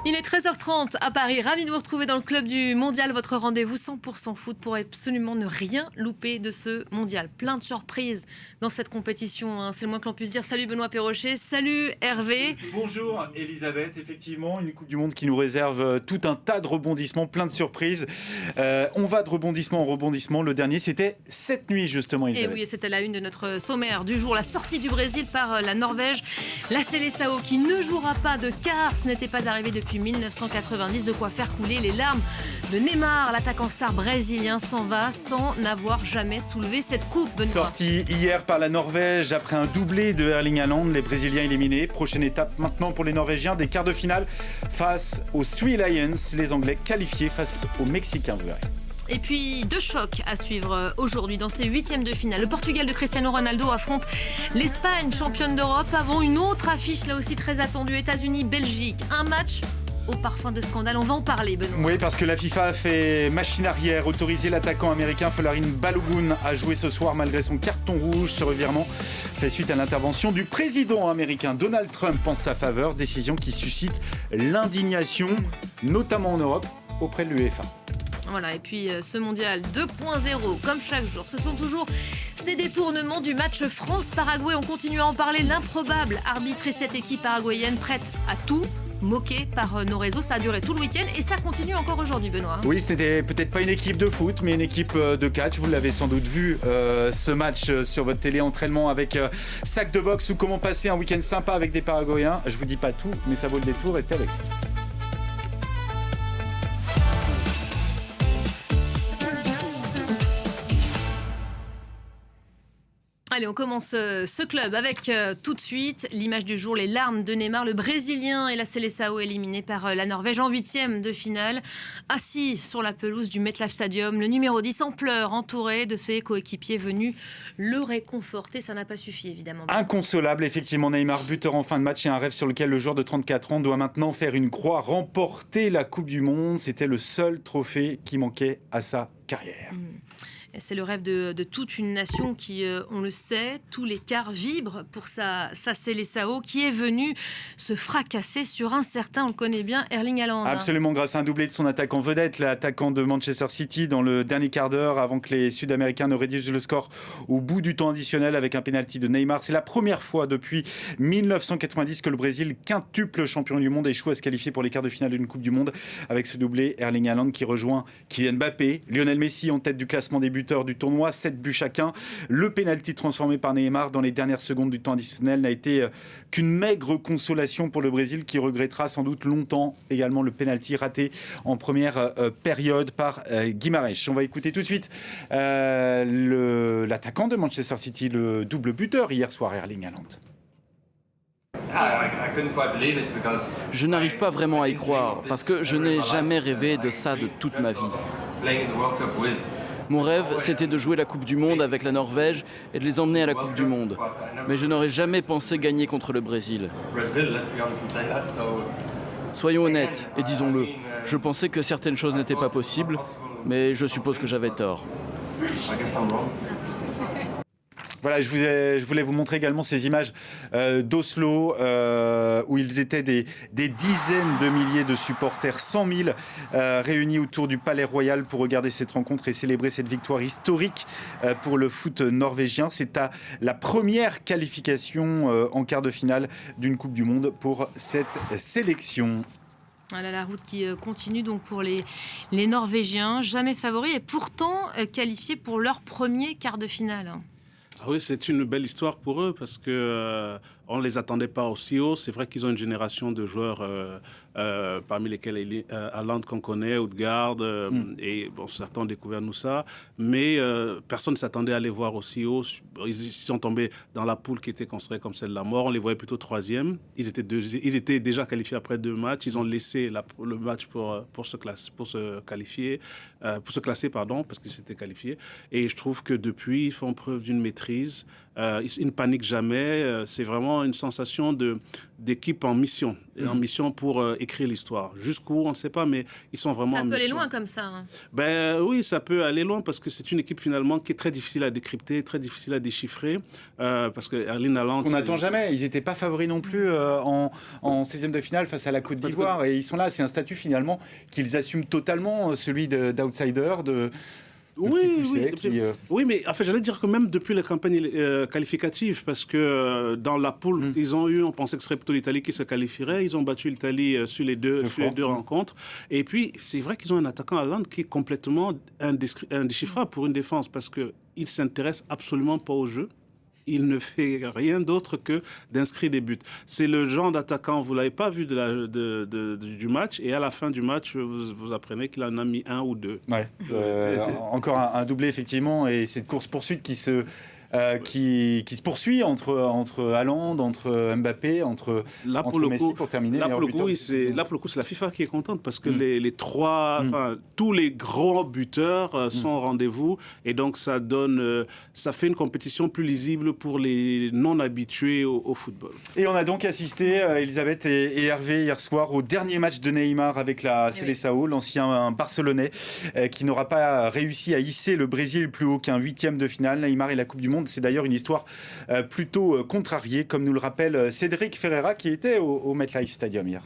Il est 13h30 à Paris. Ravi de vous retrouver dans le club du Mondial, votre rendez-vous 100% foot pour absolument ne rien louper de ce Mondial. Plein de surprises dans cette compétition, hein. C'est le moins que l'on puisse dire. Salut Benoît Perrochet, salut Hervé. Bonjour Elisabeth, effectivement, une Coupe du Monde qui nous réserve tout un tas de rebondissements, plein de surprises. On va de rebondissement en rebondissement. Le dernier, c'était cette nuit justement, Elisabeth. Et oui, c'était la une de notre sommaire du jour. La sortie du Brésil par la Norvège. La Seleção qui ne jouera pas de quart. Ce n'était pas arrivé depuis 1990, de quoi faire couler les larmes de Neymar. L'attaquant star brésilien s'en va sans n'avoir jamais soulevé cette coupe. Benoît. Sorti hier par la Norvège après un doublé de Erling Haaland, les Brésiliens éliminés. Prochaine étape maintenant pour les Norvégiens, des quarts de finale face aux Three Lions, les Anglais qualifiés face aux Mexicains, vous verrez. Et puis deux chocs à suivre aujourd'hui dans ces huitièmes de finale. Le Portugal de Cristiano Ronaldo affronte l'Espagne, championne d'Europe, avant une autre affiche là aussi très attendue, États-Unis-Belgique. Un match au parfum de scandale, on va en parler, Benoît. Oui, parce que la FIFA a fait machine arrière, autorisé l'attaquant américain Folarin Balogun à jouer ce soir malgré son carton rouge. Ce revirement fait suite à l'intervention du président américain Donald Trump en sa faveur, décision qui suscite l'indignation, notamment en Europe, auprès de l'UEFA. Voilà, et puis ce mondial 2.0, comme chaque jour, ce sont toujours ces détournements du match France-Paraguay. On continue à en parler, l'improbable arbitrer cette équipe paraguayenne prête à tout, moquée par nos réseaux. Ça a duré tout le week-end et ça continue encore aujourd'hui, Benoît. Oui, c'était peut-être pas une équipe de foot, mais une équipe de catch. Vous l'avez sans doute vu, ce match sur votre télé, entraînement avec sac de boxe ou comment passer un week-end sympa avec des Paraguayens. Je vous dis pas tout, mais ça vaut le détour, restez avec nous. Allez, on commence ce club avec tout de suite l'image du jour, les larmes de Neymar, le Brésilien et la Seleção éliminés par la Norvège en huitième de finale. Assis sur la pelouse du MetLife Stadium, le numéro 10 en pleurs, entouré de ses coéquipiers venus le réconforter. Ça n'a pas suffi, évidemment. Inconsolable, effectivement, Neymar, buteur en fin de match et un rêve sur lequel le joueur de 34 ans doit maintenant faire une croix, remporter la Coupe du Monde. C'était le seul trophée qui manquait à sa carrière. C'est le rêve de toute une nation qui, on le sait, tous les quarts vibrent pour sa Seleção qui est venue se fracasser sur un certain, on le connaît bien, Erling Haaland. Absolument, grâce à un doublé de son attaquant vedette, l'attaquant de Manchester City, dans le dernier quart d'heure avant que les Sud-Américains ne rédigent le score au bout du temps additionnel avec un pénalty de Neymar. C'est la première fois depuis 1990 que le Brésil, quintuple champion du monde, échoue à se qualifier pour les quarts de finale d'une Coupe du Monde avec ce doublé Erling Haaland qui rejoint Kylian Mbappé, Lionel Messi en tête du classement des buts du tournoi, 7 buts chacun. Le pénalty transformé par Neymar dans les dernières secondes du temps additionnel n'a été qu'une maigre consolation pour le Brésil qui regrettera sans doute longtemps également le pénalty raté en première période par Guimarães. On va écouter tout de suite l'attaquant de Manchester City, le double buteur hier soir, Erling Haaland. Je n'arrive pas vraiment à y croire parce que je n'ai jamais rêvé de ça de toute ma vie. Mon rêve, c'était de jouer la Coupe du Monde avec la Norvège et de les emmener à la Coupe du Monde. Mais je n'aurais jamais pensé gagner contre le Brésil. Soyons honnêtes et disons-le, je pensais que certaines choses n'étaient pas possibles, mais je suppose que j'avais tort. Voilà, je voulais vous montrer également ces images d'Oslo où ils étaient des dizaines de milliers de supporters, 100 000 réunis autour du Palais Royal pour regarder cette rencontre et célébrer cette victoire historique pour le foot norvégien. C'est la première qualification en quart de finale d'une Coupe du Monde pour cette sélection. Voilà la route qui continue donc pour les Norvégiens, jamais favoris et pourtant qualifiés pour leur premier quart de finale. Ah oui, c'est une belle histoire pour eux parce que on ne les attendait pas aussi haut. C'est vrai qu'ils ont une génération de joueurs parmi lesquels Haaland qu'on connaît, Odegaard, et bon, certains ont découvert nous ça. Mais personne ne s'attendait à les voir aussi haut. Ils sont tombés dans la poule qui était considérée comme celle de la mort. On les voyait plutôt troisième. Ils étaient déjà qualifiés après 2 matchs. Ils ont laissé le match pour se classer, parce qu'ils s'étaient qualifiés. Et je trouve que depuis, ils font preuve d'une maîtrise. Ils ne paniquent jamais. C'est vraiment une sensation d'équipe en mission. En mission pour écrire l'histoire. Jusqu'où, on ne sait pas, mais ils sont vraiment en mission. Ça peut aller loin comme ça. Hein. Ben oui, ça peut aller loin parce que c'est une équipe finalement qui est très difficile à décrypter, très difficile à déchiffrer. Parce que Erling Haaland... On n'attend jamais. Ils n'étaient pas favoris non plus en 16e de finale face à la Côte d'Ivoire. Et ils sont là. C'est un statut finalement qu'ils assument totalement, celui d'outsider, Oui, mais en fait, j'allais dire que même depuis la campagne qualificative, parce que dans la poule, on pensait que ce serait plutôt l'Italie qui se qualifierait. Ils ont battu l'Italie sur les deux rencontres. Et puis, c'est vrai qu'ils ont un attaquant Haaland qui est complètement indéchiffrable pour une défense, parce qu'il ne s'intéresse absolument pas au jeu. Il ne fait rien d'autre que d'inscrire des buts. C'est le genre d'attaquant, vous ne l'avez pas vu du match, et à la fin du match, vous apprenez qu'il en a mis un ou deux. Ouais. Encore un doublé, effectivement, et cette course-poursuite qui se poursuit entre Haaland, entre Mbappé, entre Messi pour terminer. Là, pour le coup, c'est la FIFA qui est contente parce que les trois, tous les grands buteurs sont au rendez-vous et donc ça fait une compétition plus lisible pour les non-habitués au football. Et on a donc assisté, Elisabeth et Hervé, hier soir au dernier match de Neymar avec la Seleção, l'ancien Barcelonais, qui n'aura pas réussi à hisser le Brésil plus haut qu'un 8e de finale. Neymar et la Coupe du Monde. C'est d'ailleurs une histoire plutôt contrariée, comme nous le rappelle Cédric Ferreira, qui était au MetLife Stadium hier.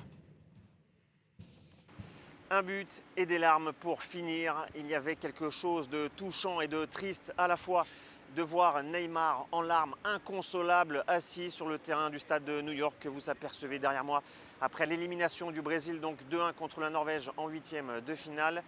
Un but et des larmes pour finir. Il y avait quelque chose de touchant et de triste à la fois de voir Neymar en larmes, inconsolable, assis sur le terrain du stade de New York que vous apercevez derrière moi après l'élimination du Brésil, donc 2-1 contre la Norvège en 8e de finale.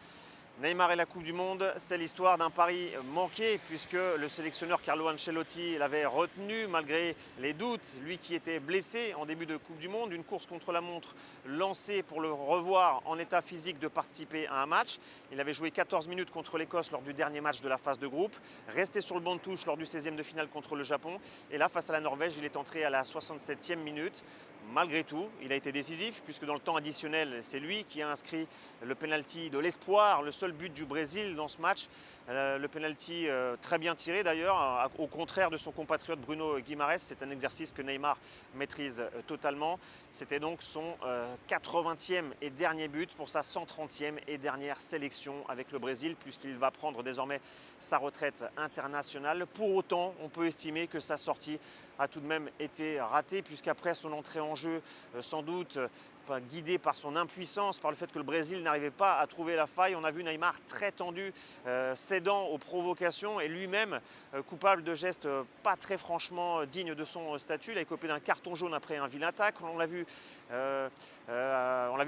Neymar et la Coupe du Monde, c'est l'histoire d'un pari manqué puisque le sélectionneur Carlo Ancelotti l'avait retenu malgré les doutes. Lui qui était blessé en début de Coupe du Monde, une course contre la montre lancée pour le revoir en état physique de participer à un match. Il avait joué 14 minutes contre l'Écosse lors du dernier match de la phase de groupe, resté sur le banc de touche lors du 16e de finale contre le Japon. Et là, face à la Norvège, il est entré à la 67e minute. Malgré tout, il a été décisif puisque dans le temps additionnel, c'est lui qui a inscrit le penalty de l'espoir, le seul but du Brésil dans ce match. Le penalty très bien tiré d'ailleurs, au contraire de son compatriote Bruno Guimaraes. C'est un exercice que Neymar maîtrise totalement. C'était donc son 80e et dernier but pour sa 130e et dernière sélection avec le Brésil puisqu'il va prendre désormais sa retraite internationale. Pour autant, on peut estimer que sa sortie a tout de même été ratée puisqu'après son entrée en jeu, sans doute guidé par son impuissance, par le fait que le Brésil n'arrivait pas à trouver la faille. On a vu Neymar très tendu, cédant aux provocations et lui-même coupable de gestes pas très franchement dignes de son statut. Il a écopé d'un carton jaune après un vilain tacle. On l'a vu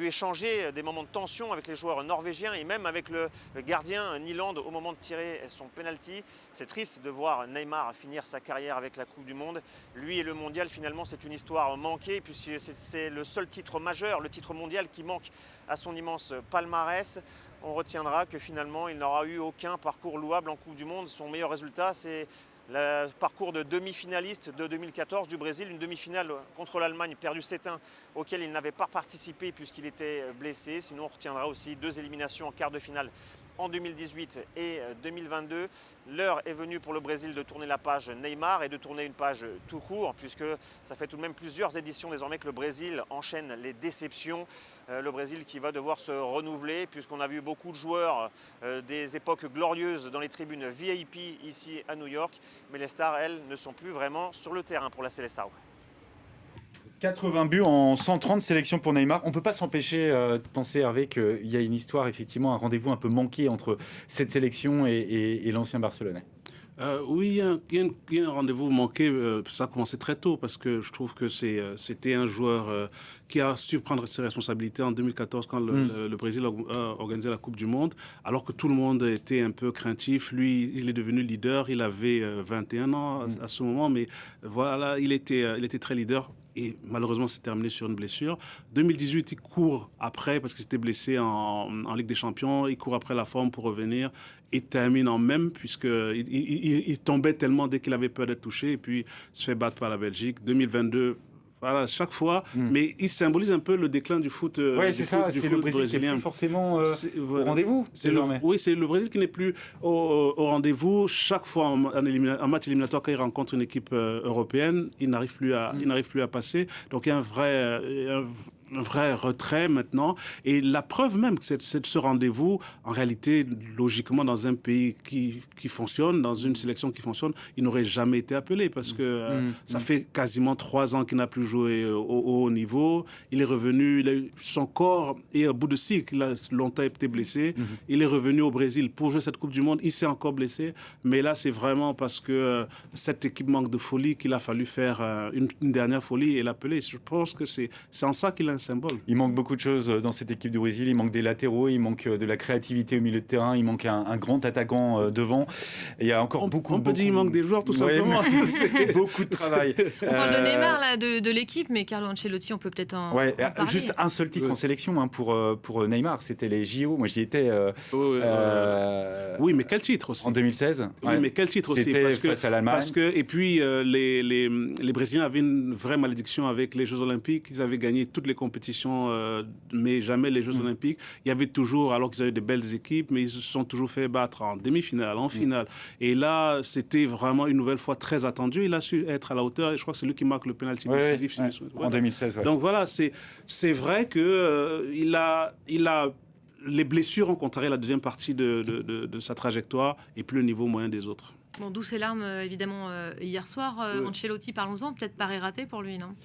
échanger des moments de tension avec les joueurs norvégiens et même avec le gardien Nyland au moment de tirer son penalty. C'est triste de voir Neymar finir sa carrière avec la Coupe du Monde. Lui et le mondial, finalement, c'est une histoire manquée puisque c'est le seul titre majeur, le titre mondial qui manque à son immense palmarès. On retiendra que finalement, il n'aura eu aucun parcours louable en Coupe du Monde. Son meilleur résultat, c'est le parcours de demi-finaliste de 2014 du Brésil, une demi-finale contre l'Allemagne perdue 7-1 auquel il n'avait pas participé puisqu'il était blessé. Sinon, on retiendra aussi 2 éliminations en quart de finale en 2018 et 2022. L'heure est venue pour le Brésil de tourner la page Neymar et de tourner une page tout court puisque ça fait tout de même plusieurs éditions désormais que le Brésil enchaîne les déceptions. Le Brésil qui va devoir se renouveler puisqu'on a vu beaucoup de joueurs des époques glorieuses dans les tribunes VIP ici à New York. Mais les stars, elles, ne sont plus vraiment sur le terrain pour la Seleção. 80 buts en 130 sélections pour Neymar. On ne peut pas s'empêcher de penser, Hervé, qu'il y a une histoire, effectivement, un rendez-vous un peu manqué entre cette sélection et l'ancien Barcelonais. Oui, il y a un rendez-vous manqué. Ça a commencé très tôt parce que je trouve que c'était un joueur qui a su prendre ses responsabilités en 2014 quand le Brésil a organisé la Coupe du Monde, alors que tout le monde était un peu craintif. Lui, il est devenu leader. Il avait 21 ans à ce moment, mais voilà, il était très leader. Et malheureusement, c'est terminé sur une blessure. 2018, il court après, parce qu'il s'était blessé en Ligue des Champions. Il court après la forme pour revenir. Il termine en même, puisqu'il tombait tellement dès qu'il avait peur d'être touché. Et puis, se fait battre par la Belgique. 2022, Voilà, chaque fois. Mais il symbolise un peu le déclin du foot. Oui, c'est ça. C'est le Brésil qui n'est plus forcément au rendez-vous. Oui, c'est le Brésil qui n'est plus au rendez-vous. Chaque fois en match éliminatoire, quand il rencontre une équipe européenne, il n'arrive plus à passer. Donc il y a un vrai retrait maintenant. Et la preuve même que c'est ce rendez-vous, en réalité, logiquement, dans un pays qui fonctionne, dans une sélection qui fonctionne, il n'aurait jamais été appelé parce que ça fait quasiment 3 ans qu'il n'a plus joué au haut niveau. Il est revenu, son corps est à bout de cycle. Il a longtemps été blessé. Il est revenu au Brésil pour jouer cette Coupe du Monde. Il s'est encore blessé. Mais là, c'est vraiment parce que cette équipe manque de folie qu'il a fallu faire une dernière folie et l'appeler. Je pense que c'est en ça qu'il a symbole. Il manque beaucoup de choses dans cette équipe du Brésil. Il manque des latéraux, il manque de la créativité au milieu de terrain, il manque un grand attaquant devant. Et il y a encore beaucoup. On peut dire qu'il manque des joueurs tout simplement. C'est beaucoup de travail. On parle de Neymar là, de l'équipe, mais Carlo Ancelotti, on peut peut-être en parler. Juste un seul titre en sélection pour Neymar, c'était les JO. Moi, j'y étais. Oui, mais quel titre aussi. En 2016. Oui, mais quel titre aussi. C'était face à l'Allemagne. Et puis les Brésiliens avaient une vraie malédiction avec les Jeux Olympiques. Ils avaient gagné toutes les compétitions, mais jamais les Jeux Olympiques. Il y avait toujours, alors qu'ils avaient de belles équipes, mais ils se sont toujours fait battre en demi-finale, en finale. Et là, c'était vraiment une nouvelle fois très attendu. Il a su être à la hauteur. Et je crois que c'est lui qui marque le pénalty décisif. En 2016. Donc voilà, c'est vrai que les blessures ont contrarié la deuxième partie de sa trajectoire et plus le niveau moyen des autres. Bon, d'où ces larmes, évidemment, hier soir. Ancelotti, parlons-en, peut-être pari raté pour lui, non?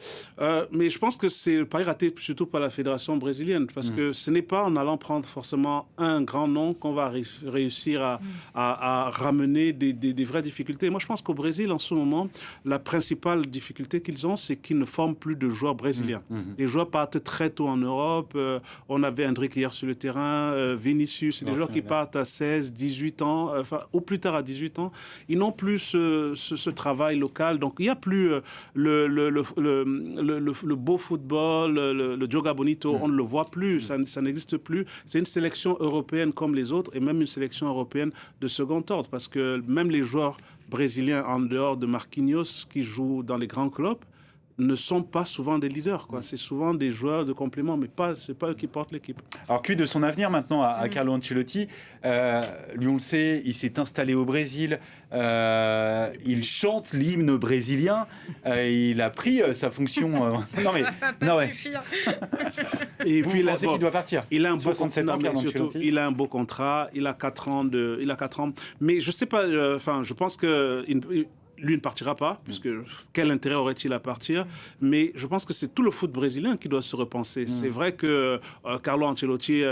Mais je pense que c'est le pari raté surtout par la fédération brésilienne, parce que ce n'est pas en allant prendre forcément un grand nom qu'on va réussir à ramener des vraies difficultés. Moi, je pense qu'au Brésil, en ce moment, la principale difficulté qu'ils ont, c'est qu'ils ne forment plus de joueurs brésiliens. Les joueurs partent très tôt en Europe. On avait Endrick hier sur le terrain, Vinicius, c'est des joueurs qui partent à 16, 18 ans, au plus tard à 18 ans. Ils n'ont plus ce travail local. Donc, il n'y a plus le beau football, le joga bonito. On ne le voit plus. Ça n'existe plus. C'est une sélection européenne comme les autres et même une sélection européenne de second ordre. Parce que même les joueurs brésiliens, en dehors de Marquinhos, qui jouent dans les grands clubs, ne sont pas souvent des leaders, quoi. C'est souvent des joueurs de complément, mais c'est pas eux qui portent l'équipe. Alors, quid de son avenir maintenant à Carlo Ancelotti? Lui, on le sait, il s'est installé au Brésil. Il chante l'hymne brésilien. Il a pris sa fonction. Non mais, Et puis vous pensez qu'il doit partir? Il a un 67 ans, surtout, il a un beau contrat. Il a 4 ans. Mais je sais pas. Je pense que lui ne partira pas, puisque quel intérêt aurait-il à partir? Mais je pense que c'est tout le foot brésilien qui doit se repenser. C'est vrai que Carlo Ancelotti,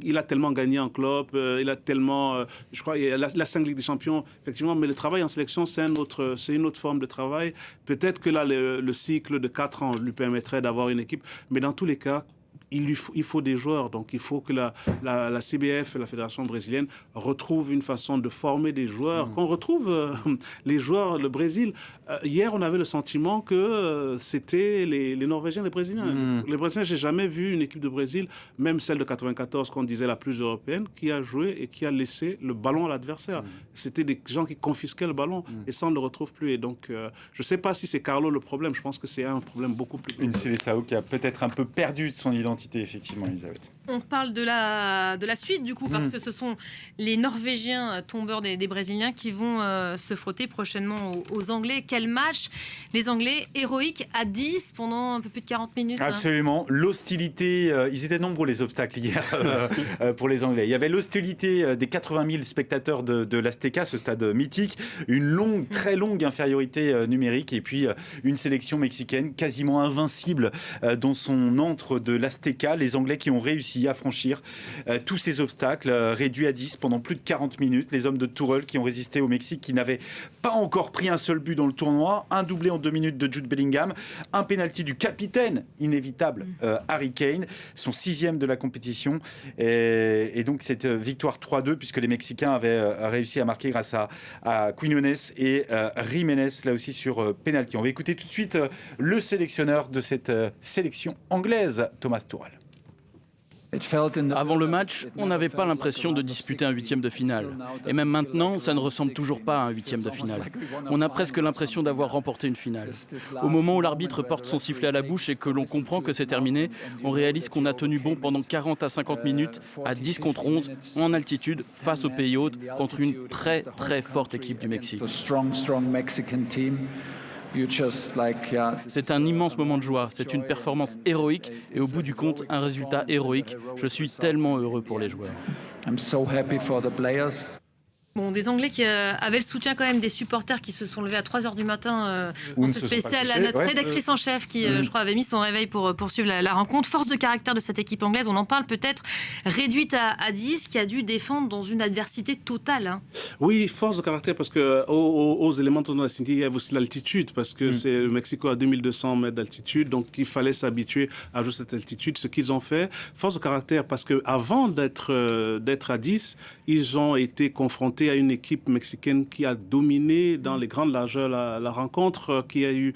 il a tellement gagné en club, il a tellement, je crois, il a 5 Ligues des Champions, effectivement, mais le travail en sélection, c'est une autre forme de travail. Peut-être que là, le cycle de 4 ans lui permettrait d'avoir une équipe, mais dans tous les cas, il faut des joueurs. Donc, il faut que la CBF, la Fédération brésilienne, retrouve une façon de former des joueurs. Qu'on retrouve les joueurs, le Brésil. Hier, on avait le sentiment que c'était les Norvégiens, les Brésiliens. Les Brésiliens, j'ai jamais vu une équipe de Brésil, même celle de 94, qu'on disait la plus européenne, qui a joué et qui a laissé le ballon à l'adversaire. C'était des gens qui confisquaient le ballon. Et ça, on ne le retrouve plus. Et donc, je ne sais pas si c'est Carlo le problème. Je pense que c'est un problème beaucoup plus grand. Une Seleção qui a peut-être un peu perdu de son identité. Effectivement, Elisabeth. On parle de la suite, du coup, parce que ce sont les Norvégiens tombeurs des Brésiliens qui vont se frotter prochainement aux Anglais. Quel match! Les Anglais héroïques à 10 pendant un peu plus de 40 minutes. Absolument. L'hostilité, ils étaient nombreux les obstacles hier pour les Anglais. Il y avait l'hostilité des 80 000 spectateurs de l'Azteca, ce stade mythique, une très longue infériorité numérique et puis une sélection mexicaine quasiment invincible dans son antre de l'Azteca. Les Anglais qui ont réussi à franchir tous ces obstacles réduits à 10 pendant plus de 40 minutes. Les hommes de Tourelle qui ont résisté au Mexique, qui n'avaient pas encore pris un seul but dans le tournoi. Un doublé en 2 minutes de Jude Bellingham. Un pénalty du capitaine inévitable Harry Kane, son 6e de la compétition. Et donc cette victoire 3-2 puisque les Mexicains avaient réussi à marquer grâce à Quiñones et Jiménez, là aussi sur pénalty. On va écouter tout de suite le sélectionneur de cette sélection anglaise, Thomas Tuchel. Avant le match, on n'avait pas l'impression de disputer un huitième de finale. Et même maintenant, ça ne ressemble toujours pas à un huitième de finale. On a presque l'impression d'avoir remporté une finale. Au moment où l'arbitre porte son sifflet à la bouche et que l'on comprend que c'est terminé, on réalise qu'on a tenu bon pendant 40 à 50 minutes, à 10 contre 11, en altitude, face au pays hôte, contre une très très forte équipe du Mexique. C'est un immense moment de joie, c'est une performance héroïque et au bout du compte, un résultat héroïque. Je suis tellement heureux pour les joueurs. Bon, des Anglais qui avaient le soutien quand même des supporters qui se sont levés à 3h du matin en ce spécial. Notre rédactrice en chef qui, je crois, avait mis son réveil pour poursuivre la rencontre. Force de caractère de cette équipe anglaise, on en parle peut-être, réduite à 10, qui a dû défendre dans une adversité totale. Hein. Oui, force de caractère parce que aux éléments dont on a cité, il y a aussi l'altitude parce que c'est le Mexico à 2200 mètres d'altitude, donc il fallait s'habituer à jouer cette altitude, ce qu'ils ont fait. Force de caractère parce qu'avant d'être à 10, ils ont été confrontés à une équipe mexicaine qui a dominé dans les grandes largeurs la rencontre, qui a eu,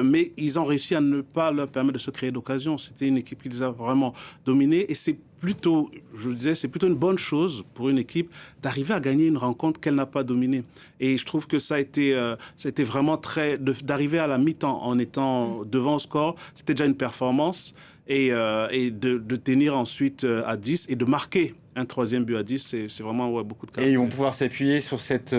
mais ils ont réussi à ne pas leur permettre de se créer d'occasion. C'était une équipe qui les a vraiment dominés et c'est plutôt, je le disais, c'est plutôt une bonne chose pour une équipe d'arriver à gagner une rencontre qu'elle n'a pas dominée. Et je trouve que ça a été vraiment d'arriver à la mi-temps en étant devant au score, c'était déjà une performance et de tenir ensuite à 10 et de marquer un troisième but à 10, c'est vraiment beaucoup de caractère. Et ils vont pouvoir s'appuyer sur cette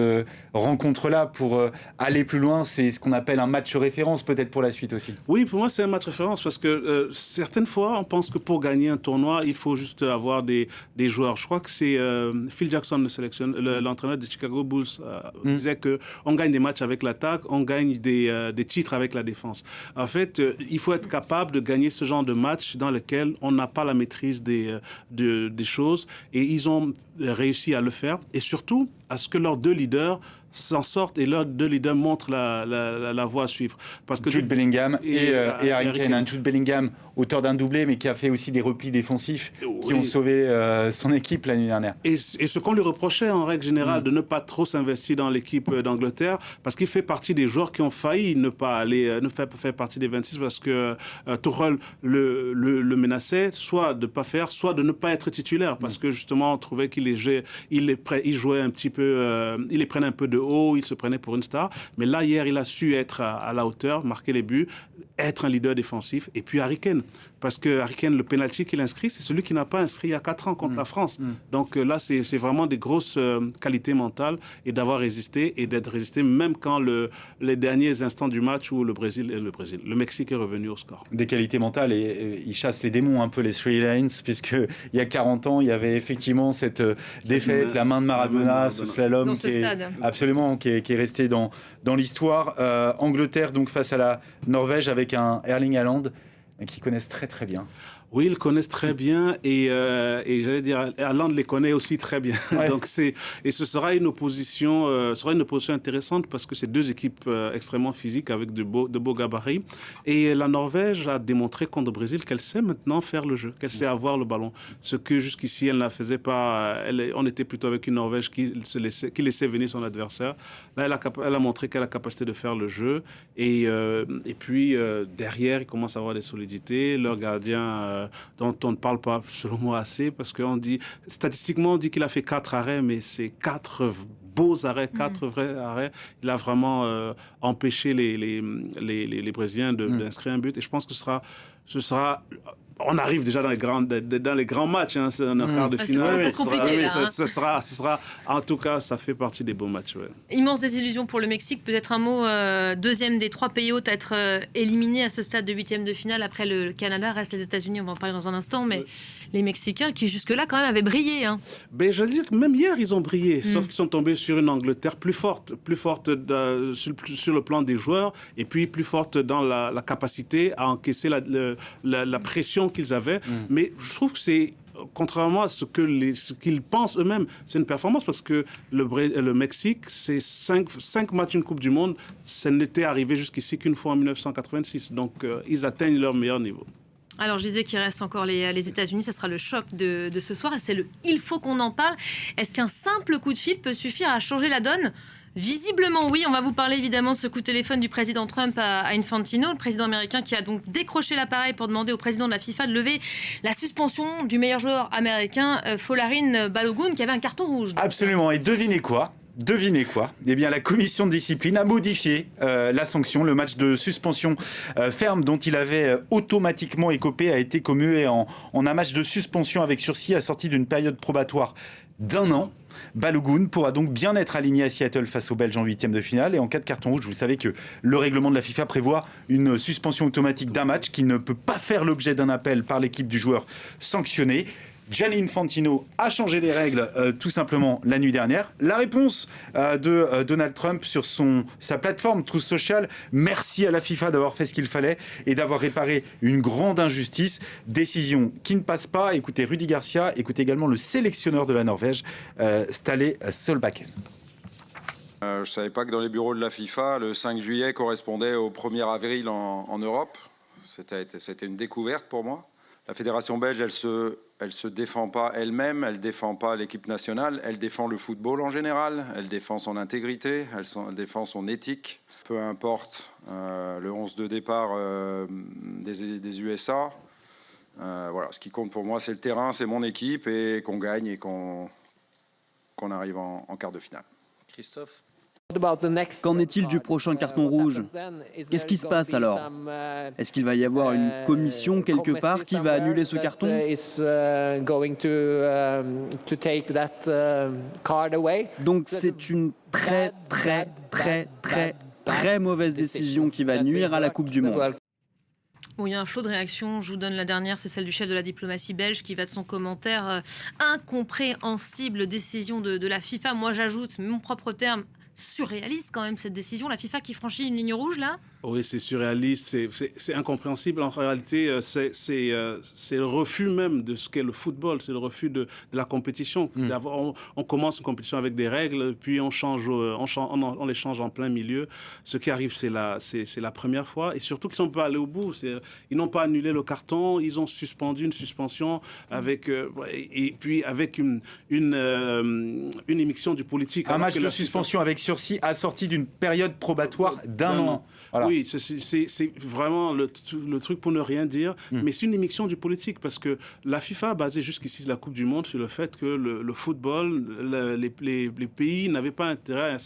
rencontre-là pour aller plus loin. C'est ce qu'on appelle un match référence peut-être pour la suite aussi. Oui, pour moi c'est un match référence parce que certaines fois on pense que pour gagner un tournoi il faut juste avoir des joueurs. Je crois que c'est Phil Jackson, l'entraîneur des Chicago Bulls, disait qu'on gagne des matchs avec l'attaque, on gagne des titres avec la défense. En fait, il faut être capable de gagner ce genre de match dans lequel on n'a pas la maîtrise des choses. Et ils ont réussi à le faire. Et surtout, à ce que leurs deux leaders s'en sortent et leurs deux leaders montrent la voie à suivre. Parce que Jude Bellingham et Harry Kane. Jude Bellingham, auteur d'un doublé, mais qui a fait aussi des replis défensifs qui ont sauvé son équipe l'année dernière. Et ce qu'on lui reprochait en règle générale, de ne pas trop s'investir dans l'équipe d'Angleterre, parce qu'il fait partie des joueurs qui ont failli ne faire partie des 26 parce que Tuchel le menaçait, soit de ne pas faire, soit de ne pas être titulaire, parce que justement on trouvait qu'il jouait un petit peu, il les prenait un peu de haut, il se prenait pour une star. Mais là, hier, il a su être à la hauteur, marquer les buts, être un leader défensif. Et puis Harry Kane, parce que Harry Kane, le penalty qu'il inscrit, c'est celui qui n'a pas inscrit il y a 4 ans contre la France. Donc là, c'est vraiment des grosses qualités mentales et d'avoir résisté et d'être résisté même quand les derniers instants du match où le Mexique est revenu au score. Des qualités mentales et ils chassent les démons un peu, les Three Lions, puisqu'il y a 40 ans, il y avait effectivement cette défaite, la main de Maradona, ce slalom qui est resté dans l'histoire. Angleterre donc face à la Norvège avec un Erling Haaland qui connaissent très très bien. Oui, ils le connaissent très bien et j'allais dire, Haaland les connaît aussi très bien. Ouais. Donc ce sera une opposition intéressante parce que c'est deux équipes extrêmement physiques avec de beaux gabarits. Et la Norvège a démontré contre le Brésil qu'elle sait maintenant faire le jeu, qu'elle sait avoir le ballon. Ce que jusqu'ici elle ne faisait pas. On était plutôt avec une Norvège qui laissait venir son adversaire. Là, elle a montré qu'elle a la capacité de faire le jeu. Et puis derrière, ils commencent à avoir des solidités. Leur gardien dont on ne parle pas, selon moi, assez, parce qu'on dit, statistiquement, on dit qu'il a fait 4 arrêts, mais c'est 4 beaux arrêts, 4 vrais arrêts. Il a vraiment empêché les Brésiliens d'inscrire un but. Et je pense que ce sera on arrive déjà dans les grands matchs, hein, c'est un quart de finale. C'est compliqué, ce sera, en tout cas, ça fait partie des beaux matchs. Ouais. Immense désillusion pour le Mexique. Peut-être un mot, deuxième des 3 pays hôtes à être éliminés à ce stade de 8e de finale. Après le Canada, reste les États-Unis, on va en parler dans un instant. Mais les Mexicains qui jusque-là quand même avaient brillé. Hein. Ben, je veux dire que même hier, ils ont brillé, sauf qu'ils sont tombés sur une Angleterre plus forte sur le plan des joueurs et puis plus forte dans la capacité à encaisser la pression qu'ils avaient. Mais je trouve que c'est, contrairement à ce qu'ils pensent eux-mêmes, c'est une performance parce que le Mexique, c'est 5 matchs une Coupe du Monde, ça n'était arrivé jusqu'ici qu'une fois en 1986. Donc, ils atteignent leur meilleur niveau. Alors, je disais qu'il reste encore les États-Unis. Ça sera le choc de ce soir. Et c'est il faut qu'on en parle. Est-ce qu'un simple coup de fil peut suffire à changer la donne ? Visiblement, oui. On va vous parler évidemment de ce coup de téléphone du président Trump à Infantino, le président américain qui a donc décroché l'appareil pour demander au président de la FIFA de lever la suspension du meilleur joueur américain, Folarin Balogun, qui avait un carton rouge. Absolument. Et devinez quoi ? Eh bien, la commission de discipline a modifié la sanction. Le match de suspension ferme dont il avait automatiquement écopé a été commué en un match de suspension avec sursis assorti d'une période probatoire d'1 an. Balogun pourra donc bien être aligné à Seattle face aux Belges en 8e de finale. Et en cas de carton rouge, vous savez que le règlement de la FIFA prévoit une suspension automatique d'un match qui ne peut pas faire l'objet d'un appel par l'équipe du joueur sanctionné. Gianni Infantino a changé les règles tout simplement la nuit dernière. La réponse de Donald Trump sur sa plateforme Truth Social: merci à la FIFA d'avoir fait ce qu'il fallait et d'avoir réparé une grande injustice. Décision qui ne passe pas. Écoutez Rudi Garcia, écoutez également le sélectionneur de la Norvège, Ståle Solbakken. Je ne savais pas que dans les bureaux de la FIFA, le 5 juillet correspondait au 1er avril en Europe. C'était une découverte pour moi. La fédération belge, elle se défend pas elle-même, elle défend pas l'équipe nationale, elle défend le football en général, elle défend son intégrité, elle défend son éthique. Peu importe le 11 de départ des USA. Voilà, ce qui compte pour moi, c'est le terrain, c'est mon équipe et qu'on gagne et qu'on arrive en quart de finale. Christophe ? Qu'en est-il du prochain carton rouge ? Qu'est-ce qui se passe alors ? Est-ce qu'il va y avoir une commission quelque part qui va annuler ce carton ? Donc c'est une très mauvaise décision qui va nuire à la Coupe du Monde. Bon, il y a un flot de réactions. Je vous donne la dernière, c'est celle du chef de la diplomatie belge qui va de son commentaire incompréhensible décision de la FIFA. Moi, j'ajoute mon propre terme. Surréaliste quand même cette décision, la FIFA qui franchit une ligne rouge là. Oui, c'est surréaliste, c'est incompréhensible. En réalité, c'est le refus même de ce qu'est le football, c'est le refus de la compétition. On commence une compétition avec des règles, puis on les change en plein milieu. Ce qui arrive, c'est la première fois, et surtout qu'ils ne sont pas allés au bout. Ils n'ont pas annulé le carton, ils ont suspendu une suspension avec, et puis avec une émission du politique. Un match de suspension avec sursis assorti d'une période probatoire d'1 an. Voilà. Oui, c'est vraiment le truc pour ne rien dire, mais c'est une émission du politique parce que la FIFA a basé jusqu'ici la Coupe du Monde sur le fait que le football, les pays n'avaient pas intérêt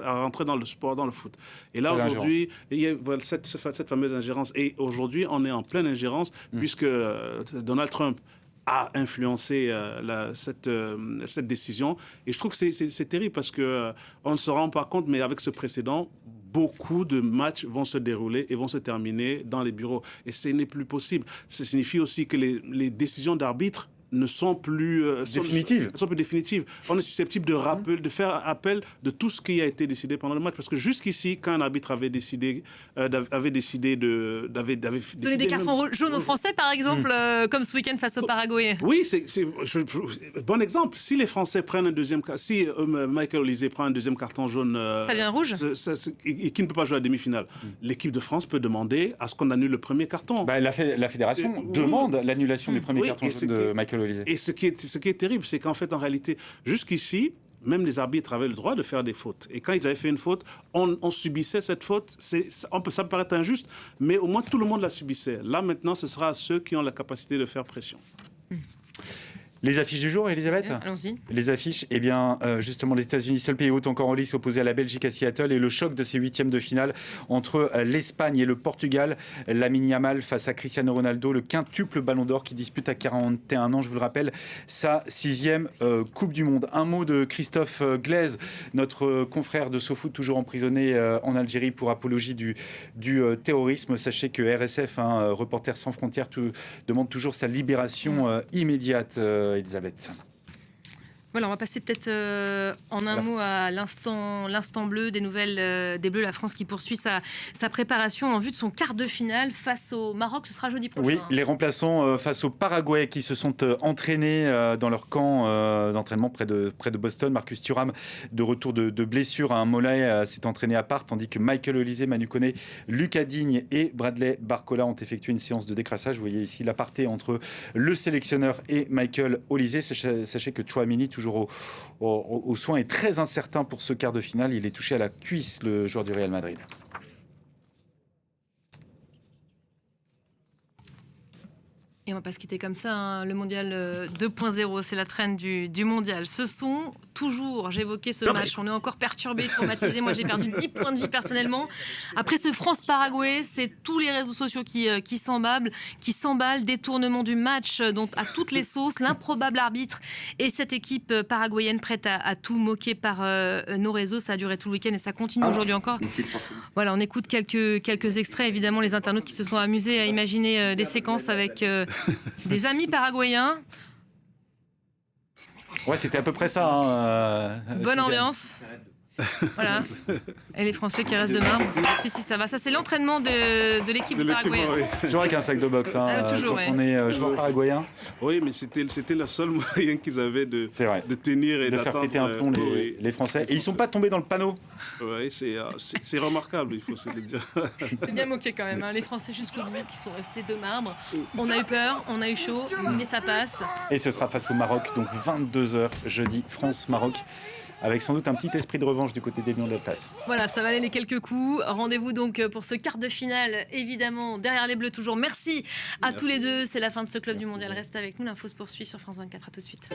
à rentrer dans le sport, dans le foot. Et là, aujourd'hui, il y a cette fameuse ingérence. Et aujourd'hui, on est en pleine ingérence puisque Donald Trump a influencé cette décision. Et je trouve que c'est terrible parce qu'on ne se rend pas compte, mais avec ce précédent, beaucoup de matchs vont se dérouler et vont se terminer dans les bureaux. Et ce n'est plus possible. Ça signifie aussi que les décisions d'arbitre ne sont plus définitives. Sont plus définitives. On est susceptible de faire appel de tout ce qui a été décidé pendant le match. Parce que jusqu'ici, quand un arbitre avait décidé donner des cartons jaunes aux Français, par exemple, comme ce week-end face au Paraguay. Oui, bon exemple. Si les Français prennent un deuxième, si Michael Olise prend un deuxième carton jaune, ça devient rouge. Et qui ne peut pas jouer à la demi-finale, l'équipe de France peut demander à ce qu'on annule le premier carton. La fédération demande l'annulation du premier carton jaune de Michael Olise. Et ce qui est terrible, c'est qu'en fait, en réalité, jusqu'ici, même les arbitres avaient le droit de faire des fautes. Et quand ils avaient fait une faute, on subissait cette faute. Ça peut paraître injuste, mais au moins tout le monde la subissait. Là, maintenant, ce sera à ceux qui ont la capacité de faire pression. Les affiches du jour, Elisabeth ? Allons-y. Les affiches, eh bien, justement, les États-Unis, seul pays hôte encore en lice, opposé à la Belgique à Seattle, et le choc de ces huitièmes de finale entre l'Espagne et le Portugal. Lamine Yamal face à Cristiano Ronaldo, le quintuple Ballon d'Or qui dispute à 41 ans, je vous le rappelle, sa 6e Coupe du Monde. Un mot de Christophe Glaise, notre confrère de SoFoot, toujours emprisonné en Algérie pour apologie du terrorisme. Sachez que RSF, Reporters sans frontières, demande toujours sa libération immédiate. Elisabeth. Voilà, on va passer peut-être en un mot à l'instant bleu des nouvelles des Bleus. La France qui poursuit sa préparation en vue de son quart de finale face au Maroc. Ce sera jeudi prochain. Oui, les remplaçants face au Paraguay qui se sont entraînés dans leur camp d'entraînement près de Boston. Marcus Thuram, de retour de blessure à un mollet, s'est entraîné à part, tandis que Michael Olise, Manu Koné, Lucas Digne et Bradley Barcola ont effectué une séance de décrassage. Vous voyez ici l'aparté entre le sélectionneur et Michael Olise. Sachez que Tchouaméni, toujours toujours aux soins, est très incertain pour ce quart de finale. Il est touché à la cuisse, le joueur du Real Madrid. Et on va pas se quitter comme ça, hein. Le mondial 2.0, c'est la traîne du mondial. Ce sont toujours, j'évoquais ce match, on est encore perturbé, traumatisé. Moi, j'ai perdu 10 points de vie personnellement. Après ce France-Paraguay, c'est tous les réseaux sociaux qui s'emballent, détournement du match dont à toutes les sauces, l'improbable arbitre et cette équipe paraguayenne prête à tout moquer par nos réseaux. Ça a duré tout le week-end et ça continue aujourd'hui encore. Voilà, on écoute quelques extraits, évidemment, les internautes qui se sont amusés à imaginer des séquences avec des amis paraguayens. Ouais, c'était à peu près ça. Hein, bonne ambiance. Voilà. Et les Français qui restent de marbre. Si, ça va. Ça, c'est l'entraînement de l'équipe paraguayenne. Oui. Toujours avec un sac de boxe, hein, toujours, quand on est joueur paraguayen. Oui, mais c'était le seul moyen qu'ils avaient de tenir et de faire péter un plomb les Français. Et ils ne sont pas tombés dans le panneau. Oui, c'est remarquable, il faut se le dire. C'est bien moqué quand même, hein. Les Français jusqu'au bout qui sont restés de marbre. On a eu peur, on a eu chaud, mais ça passe. Et ce sera face au Maroc, donc 22h jeudi, France-Maroc. Avec sans doute un petit esprit de revanche du côté des Lions de l'Atlas. Voilà, ça valait les quelques coups. Rendez-vous donc pour ce quart de finale, évidemment, derrière les Bleus toujours. Merci à tous les deux. C'est la fin de ce Club du Mondial. Reste avec nous, l'info se poursuit sur France 24. À tout de suite.